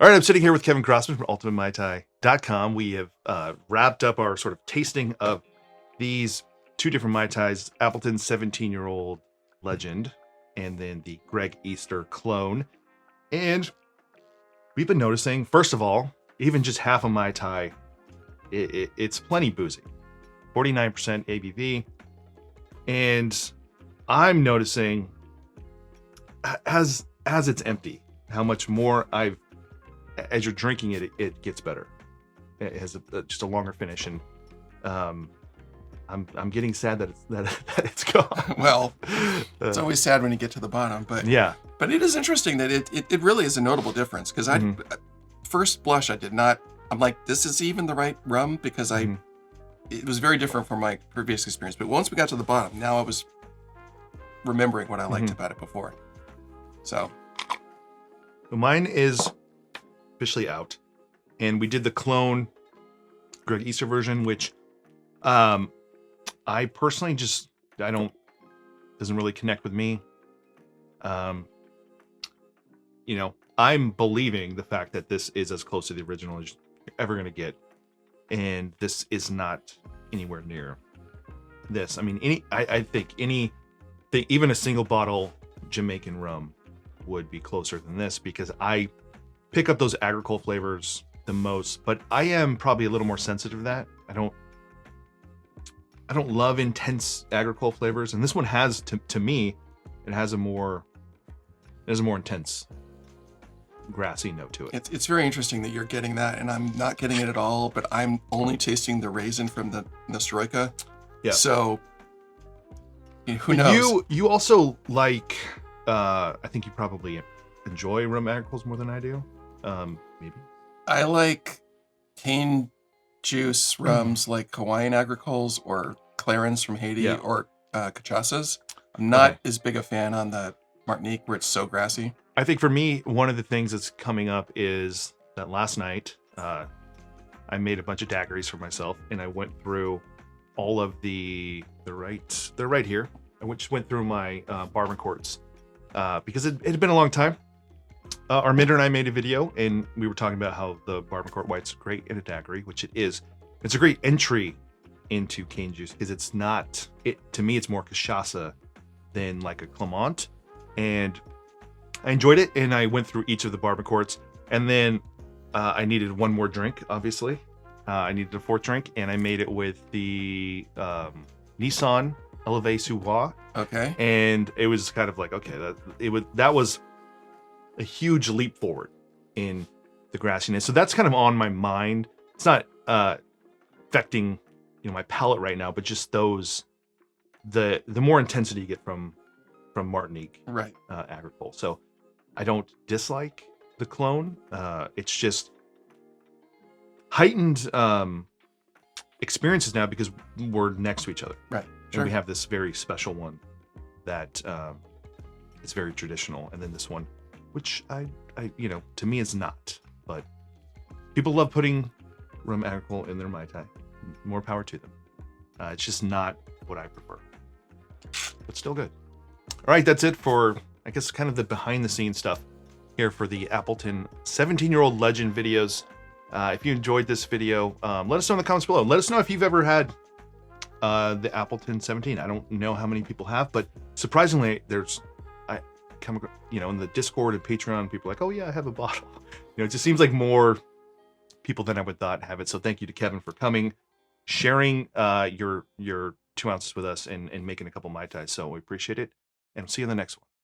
All right, I'm sitting here with Kevin Crossman from ultimatemaitai.com. We have wrapped up our sort of tasting of these two different Mai Tais, Appleton 17-year-old legend and then the Greg Easter clone. And we've been noticing, first of all, even just half a Mai Tai, it's plenty boozy. 49% ABV. And I'm noticing as it's empty, how much more as you're drinking it, it gets better. It has just a longer finish, and I'm getting sad that it's gone. Well, it's always sad when you get to the bottom, but yeah. But it is interesting that it really is a notable difference, because first blush I'm like, this is even the right rum, because it was very different from my previous experience. But once we got to the bottom, now I was remembering what I liked about it before. So mine is officially out, and we did the clone Greg Easter version, which I personally doesn't really connect with me. I'm believing the fact that this is as close to the original as you're ever going to get, and this is not anywhere near this. I mean, I think even a single bottle Jamaican rum would be closer than this, because I pick up those agricole flavors the most, but I am probably a little more sensitive to that. I don't love intense agricole flavors, and this one has, to me, it has a more intense grassy note to it. It's very interesting that you're getting that, and I'm not getting it at all, but I'm only tasting the raisin from the Nastroika. Yeah. So who knows? You also like, I think you probably enjoy rum agricoles more than I do. Maybe. I like cane juice rums like Hawaiian agricoles or Clarence from Haiti or cachaças. I'm not as big a fan on the Martinique, where it's so grassy. I think for me, one of the things that's coming up is that last night I made a bunch of daiquiris for myself, and I went through all of they're right here. I just went through my bourbon quarts because it had been a long time. Arminda and I made a video, and we were talking about how the bourbon quart white's great in a daiquiri, which it is. It's a great entry into cane juice, because it's not, to me, it's more cachaça than like a Clement. And I enjoyed it, and I went through each of the bourbon quarts, and then I needed one more drink, obviously. I needed a fourth drink, and I made it with the Nissan Elevée Sous-Bois. Okay. And it was kind of like, okay, that was a huge leap forward in the grassiness. So that's kind of on my mind. It's not affecting my palate right now, but just the more intensity you get from Martinique agricole. So I don't dislike the clone. It's just heightened experiences now, because we're next to each other. Right. Sure. And we have this very special one that is very traditional, and then this one, which I to me is not. But people love putting rum agricole in their Mai Tai. More power to them. It's just not what I prefer, but still good. All right, that's it for, I guess, kind of the behind the scenes stuff here for the Appleton 17-year-old legend videos. If you enjoyed this video, let us know in the comments below. Let us know if you've ever had the Appleton 17. I don't know how many people have, but surprisingly, I come across, in the Discord and Patreon, people are like, oh yeah, I have a bottle. It just seems like more people than I would thought have it. So thank you to Kevin for coming, sharing your 2 ounces with us, and making a couple Mai Tais. So we appreciate it, and we'll see you in the next one.